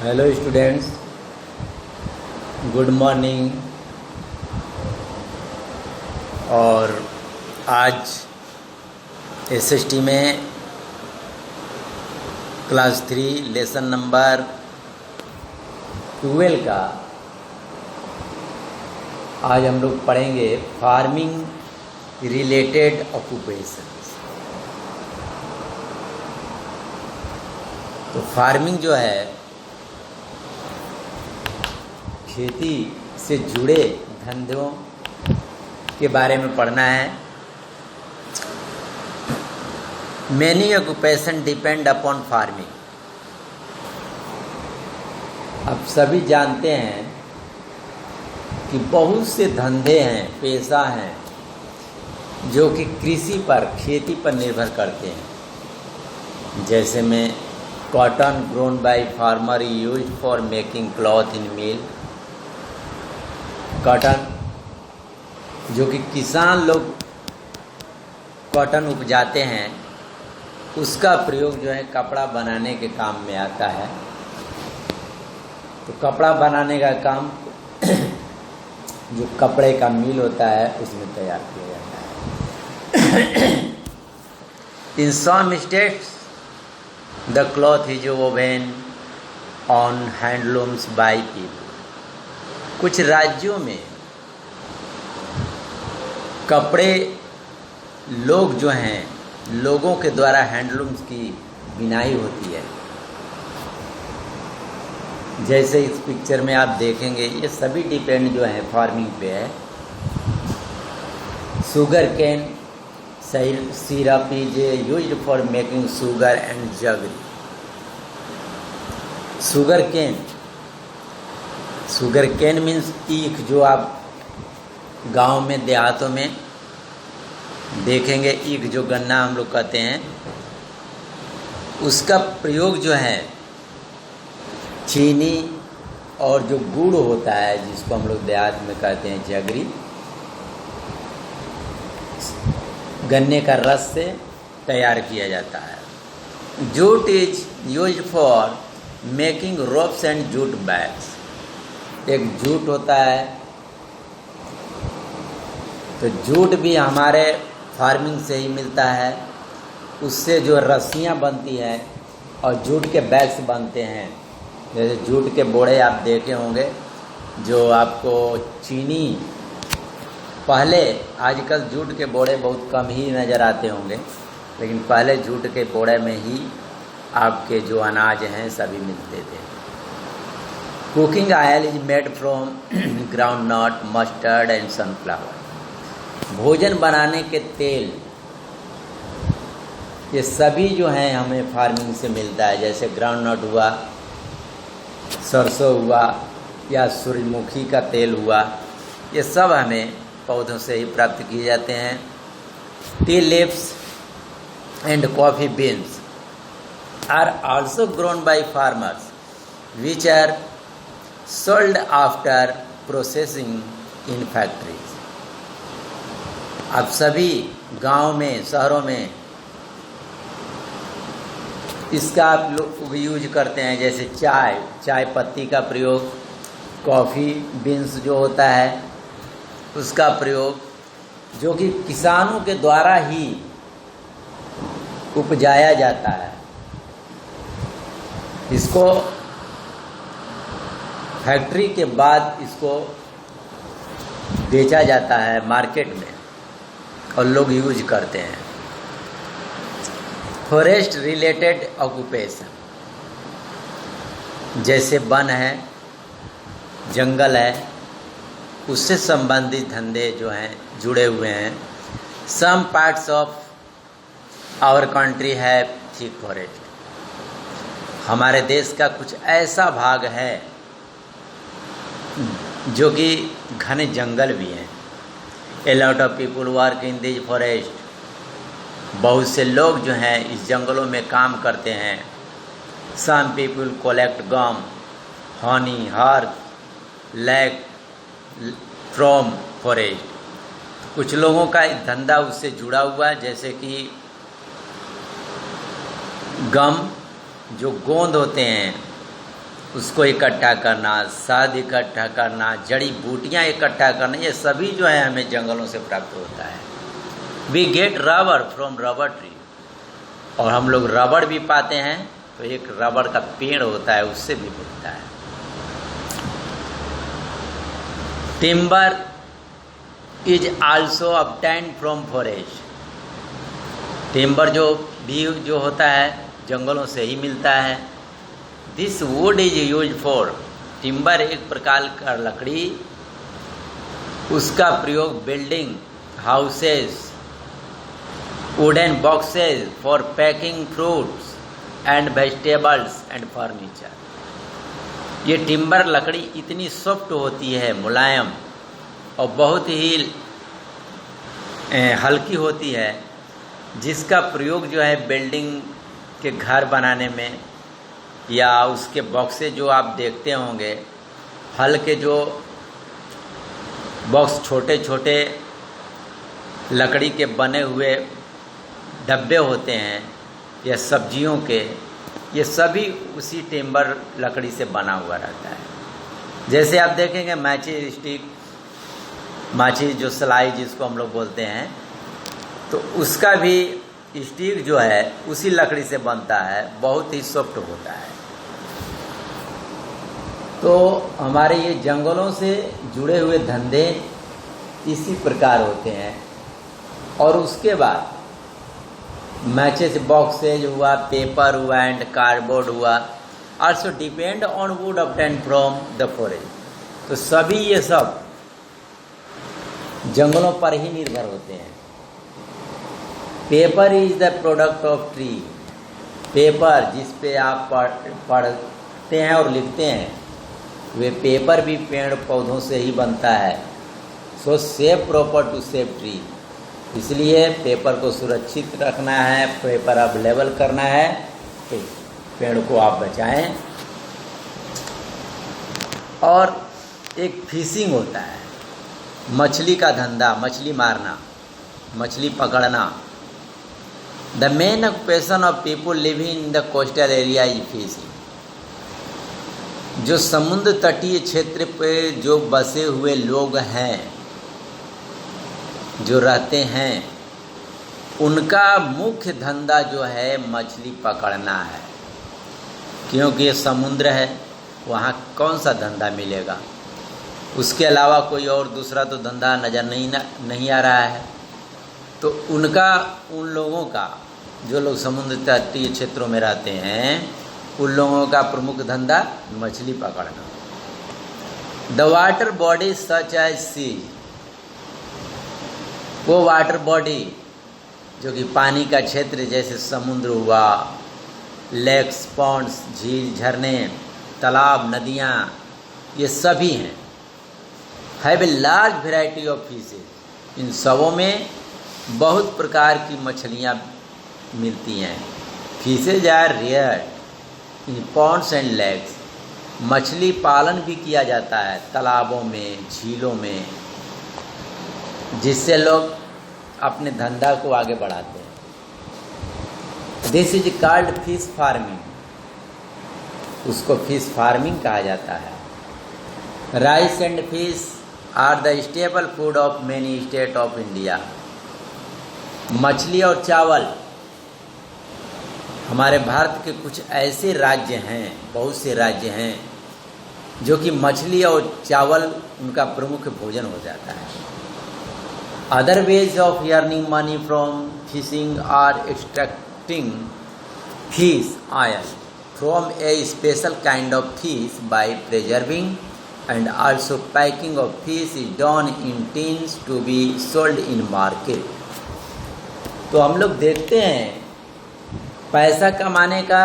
Hello students, good morning. और आज SST में क्लास 3 लेसन नंबर 12 का आज हम लोग पढ़ेंगे फार्मिंग रिलेटेड ऑक्यूपेशंस। तो फार्मिंग जो है खेती से जुड़े धंधों के बारे में पढ़ना है। Many occupation depend upon farming. अब सभी जानते हैं कि बहुत से धंधे हैं, पेशा हैं जो कि कृषि पर, खेती पर निर्भर करते हैं। जैसे में cotton grown by farmer used for making cloth in mill. Cotton जो कि किसान लोग कॉटन उपजाते हैं, उसका प्रयोग जो है कपड़ा बनाने के काम में आता है। तो कपड़ा बनाने का काम जो कपड़े का मिल होता है उसमें तैयार किया जाता है। In some states the cloth is woven on handlooms by people. कुछ राज्यों में कपड़े लोग जो हैं, लोगों के द्वारा हैंडलूम्स की बिनाई होती है। जैसे इस पिक्चर में आप देखेंगे, ये सभी डिपेंड जो है फार्मिंग पे है। Sugar cane syrup is used for making sugar and jaggery. Sugar cane means ईख, जो आप गांव में देहातों में देखेंगे, ईख जो गन्ना हम लोग कहते हैं, उसका प्रयोग जो है चीनी और जो गुड़ होता है जिसको हम लोग देहात में कहते हैं जगरी, गन्ने का रस से तैयार किया जाता है। Jute is used for making ropes and jute bags. एक जूट होता है, तो जूट भी हमारे फार्मिंग से ही मिलता है। उससे जो रस्सियाँ बनती हैं और जूट के बैग्स बनते हैं। जैसे जूट के बोड़े आप देखे होंगे, जो आपको चीनी, पहले, आजकल जूट के बोड़े बहुत कम ही नज़र आते होंगे, लेकिन पहले जूट के बोड़े में ही आपके जो अनाज हैं सभी मिलते थे। Cooking oil is made from groundnut, mustard and sunflower. भोजन बनाने के तेल, ये सभी जो हैं हमें फार्मिंग से मिलता है। जैसे ग्राउंड नट हुआ, सरसों हुआ, या सूरजमुखी का तेल हुआ, ये सब हमें पौधों से ही प्राप्त किए जाते हैं। Tea leaves and coffee beans are also grown by farmers which are sold after processing in factories. अब सभी गांव में, शहरों में इसका आप लोग यूज करते हैं। जैसे चाय पत्ती का प्रयोग, कॉफ़ी बीन्स जो होता है उसका प्रयोग, जो कि किसानों के द्वारा ही उपजाया जाता है। इसको फैक्ट्री के बाद इसको बेचा जाता है मार्केट में और लोग यूज करते हैं। फॉरेस्ट रिलेटेड ऑक्यूपेशन, जैसे वन है, जंगल है, उससे संबंधित धंधे जो हैं जुड़े हुए हैं। Some parts of our country है थिक फॉरेस्ट। हमारे देश का कुछ ऐसा भाग है जो कि घने जंगल भी हैं। A lot of people work in this forest. बहुत से लोग जो हैं इस जंगलों में काम करते हैं। Some people collect gum, honey, herb, lac from forest. कुछ लोगों का एक धंधा उससे जुड़ा हुआ है, जैसे कि गम, जो गोंद होते हैं उसको इकट्ठा करना, शहद इकट्ठा करना, जड़ी बूटियाँ इकट्ठा करना, ये सभी जो है हमें जंगलों से प्राप्त होता है। We get rubber from rubber tree, और हम लोग रबड़ भी पाते हैं, तो एक रबड़ का पेड़ होता है उससे भी मिलता है। Timber is also obtained from forest, timber जो होता है जंगलों से ही मिलता है। This would is use for, timber एक प्रकार का लकड़ी, उसका प्रयोग building, houses, wooden boxes for packing fruits and vegetables and furniture. ये टिम्बर लकड़ी इतनी सॉफ्ट होती है, मुलायम और बहुत ही हल्की होती है, जिसका प्रयोग जो है बिल्डिंग के घर बनाने में, या उसके बॉक्सेस जो आप देखते होंगे, फल के जो बॉक्स छोटे छोटे लकड़ी के बने हुए डब्बे होते हैं, या सब्जियों के, ये सभी उसी टिम्बर लकड़ी से बना हुआ रहता है। जैसे आप देखेंगे मैचिस स्टिक, माचिस जो सलाई जिसको हम लोग बोलते हैं, तो उसका भी स्टिक जो है उसी लकड़ी से बनता है, बहुत ही सॉफ्ट होता है। तो हमारे ये जंगलों से जुड़े हुए धंधे इसी प्रकार होते हैं। और उसके बाद मैचेस बॉक्सेज हुआ, पेपर हुआ एंड कार्डबोर्ड हुआ, also depend on would obtain from the forest. तो सभी ये सब जंगलों पर ही निर्भर होते हैं। Paper is the product of tree, paper जिस पे आप पढ़ते हैं और लिखते हैं, वे पेपर भी पेड़ पौधों से ही बनता है। So save proper to save tree, इसलिए पेपर को सुरक्षित रखना है, पेपर अवेलेबल करना है, तो पेड़ को आप बचाएं। और एक फिशिंग होता है, मछली का धंधा, मछली मारना, मछली पकड़ना। The main occupation of people living in the coastal area is fishing, जो समुद्र तटीय क्षेत्र पे जो बसे हुए लोग हैं, जो रहते हैं, उनका मुख्य धंधा जो है मछली पकड़ना है, क्योंकि ये समुद्र है, वहाँ कौन सा धंधा मिलेगा, उसके अलावा कोई और दूसरा तो धंधा नज़र नहीं आ रहा है। तो उन लोगों का, जो लोग समुद्र तटीय क्षेत्रों में रहते हैं, उन लोगों का प्रमुख धंधा मछली पकड़ना। The water body such as sea, वो वाटर बॉडी जो कि पानी का क्षेत्र जैसे समुद्र हुआ, लेक्स, पॉन्ड्स, झील, झरने, तालाब, नदियाँ, ये सभी हैं। Have a large variety of fishes, इन सबों में बहुत प्रकार की मछलियाँ मिलती हैं। Fishes are rare in ponds and lakes, मछली पालन भी किया जाता है तालाबों में, झीलों में, जिससे लोग अपने धंधा को आगे बढ़ाते हैं। This is called fish farming, उसको फिश फार्मिंग कहा जाता है। Rice and fish are the stable food of many state of India, मछली और चावल हमारे भारत के कुछ ऐसे राज्य हैं, बहुत से राज्य हैं, जो कि मछली और चावल उनका प्रमुख भोजन हो जाता है। Other ways of earning money from fishing are extracting fish oil from a special kind of fish by preserving and also packing of fish is done in tins to be sold in market. तो हम लोग देखते हैं पैसा कमाने का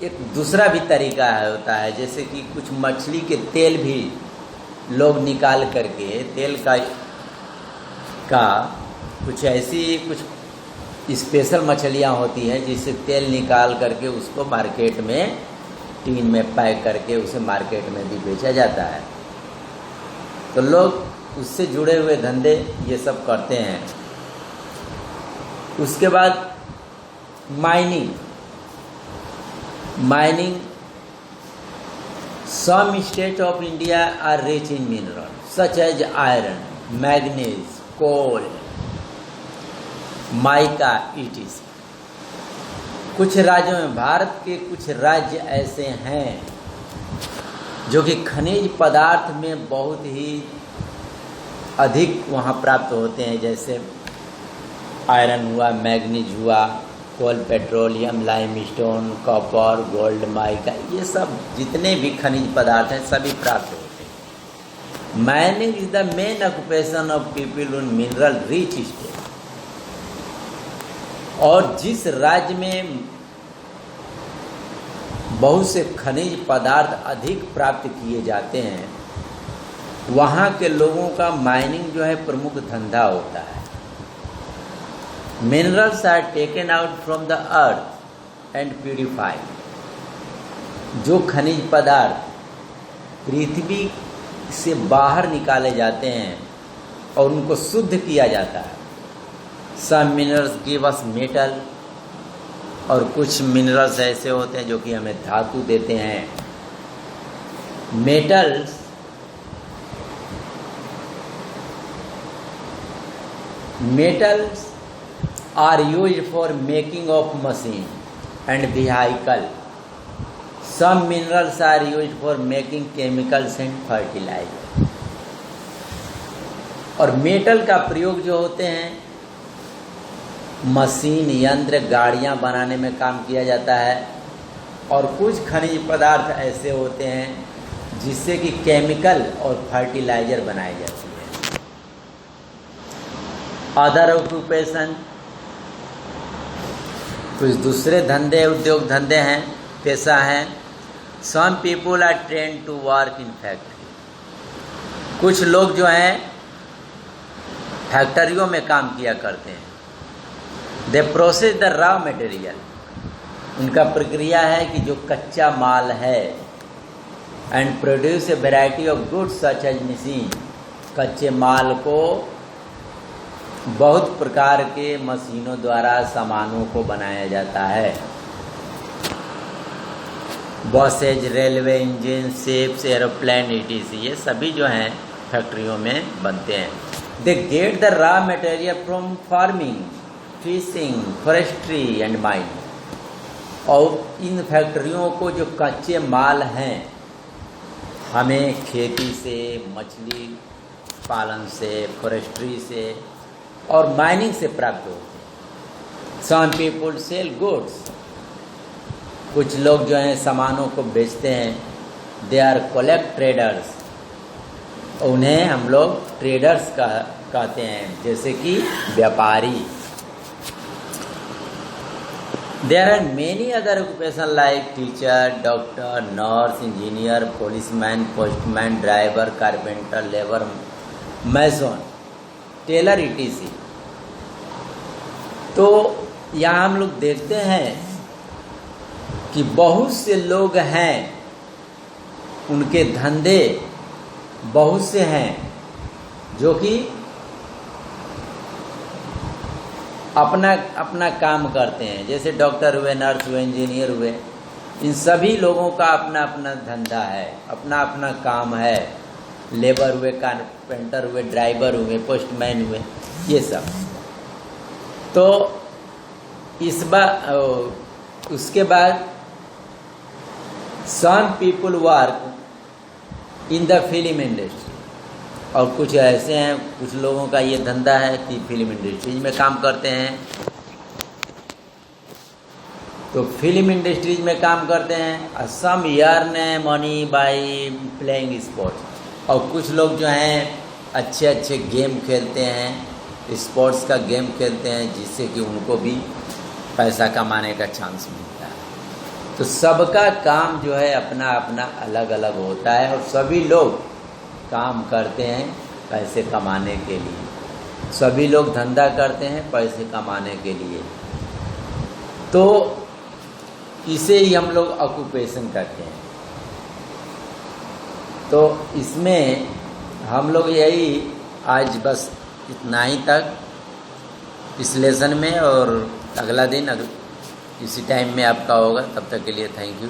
एक दूसरा भी तरीका होता है, जैसे कि कुछ मछली के तेल भी लोग निकाल करके, तेल का कुछ ऐसी कुछ स्पेशल मछलियाँ होती हैं जिससे तेल निकाल करके उसको मार्केट में टीन में पैक करके उसे मार्केट में भी बेचा जाता है। तो लोग उससे जुड़े हुए धंधे ये सब करते हैं। उसके बाद mining Some states of India are rich in minerals such as iron, manganese, coal, mica, etc. कुछ राज्यों में, भारत के कुछ राज्य ऐसे हैं जो कि खनिज पदार्थ में बहुत ही अधिक वहाँ प्राप्त होते हैं, जैसे आयरन हुआ, मैग्नीज हुआ, coal, petroleum, limestone, copper, gold, mica, ये सब जितने भी खनिज पदार्थ हैं सभी प्राप्त होते हैं। Mining is the main occupation of people in mineral rich state. और जिस राज्य में बहुत से खनिज पदार्थ अधिक प्राप्त किए जाते हैं वहाँ के लोगों का माइनिंग जो है प्रमुख धंधा होता है। Minerals are taken out from the earth and purified. जो खनिज पदार्थ पृथ्वी से बाहर निकाले जाते हैं और उनको शुद्ध किया जाता है। Some minerals give us metal, और कुछ मिनरल्स ऐसे होते हैं जो कि हमें धातु देते हैं। Metals are used for making of machine and vehicle. Some minerals are used for making chemicals and fertilizer. और मेटल का प्रयोग जो होते हैं मशीन, यंत्र, गाड़ियाँ बनाने में काम किया जाता है। और कुछ खनिज पदार्थ ऐसे होते हैं जिससे कि केमिकल और फर्टिलाइजर बनाई जाती है। अदर ऑक्यूपेशन, कुछ दूसरे धंधे, उद्योग धंधे हैं, पेशा हैं। Some people are trained to work in factory. कुछ लोग जो हैं फैक्ट्रियों में काम किया करते हैं। They process the raw material. उनका प्रक्रिया है कि जो कच्चा माल है, and produce a variety of goods such as machine. कच्चे माल को बहुत प्रकार के मशीनों द्वारा सामानों को बनाया जाता है। Buses, railway engine, ships, aeroplane, etc. ये सभी जो हैं फैक्ट्रियों में बनते हैं। They get the raw material from farming, fishing, forestry and mining. और इन फैक्ट्रियों को जो कच्चे माल हैं हमें खेती से, मछली पालन से, फॉरेस्ट्री से और माइनिंग से प्राप्त होते हैं। Some people sell goods. कुछ लोग जो हैं सामानों को बेचते हैं। They are collect traders. उन्हें हम लोग ट्रेडर्स कहते हैं, जैसे कि व्यापारी। There are many other occupation like teacher, doctor, nurse, engineer, policeman, postman, driver, carpenter, labour, mason, tailor, etc. तो यहाँ हम लोग देखते हैं कि बहुत से लोग हैं, उनके धंधे बहुत से हैं जो कि अपना अपना काम करते हैं। जैसे डॉक्टर हुए, नर्स हुए, इंजीनियर हुए, इन सभी लोगों का अपना अपना धंधा है, अपना अपना काम है। लेबर हुए, कारपेंटर हुए, ड्राइवर हुए, पोस्टमैन हुए, ये सब। तो इस बार उसके बाद some people work in the film industry. और कुछ ऐसे हैं, कुछ लोगों का ये धंधा है कि फिल्म इंडस्ट्रीज में काम करते हैं। तो फिल्म इंडस्ट्रीज में काम करते हैं। Some earn money by playing sports. और कुछ लोग जो हैं अच्छे अच्छे गेम खेलते हैं, स्पोर्ट्स का गेम खेलते हैं, जिससे कि उनको भी पैसा कमाने का चांस मिलता है। तो सबका काम जो है अपना अपना अलग अलग होता है और सभी लोग काम करते हैं पैसे कमाने के लिए। सभी लोग धंधा करते हैं पैसे कमाने के लिए। तो इसे ही हम लोग ऑक्यूपेशन करते हैं। तो इसमें हम लोग यही आज बस इतना ही तक इस लेसन में, और अगला दिन इसी टाइम में आपका होगा। तब तक के लिए थैंक यू।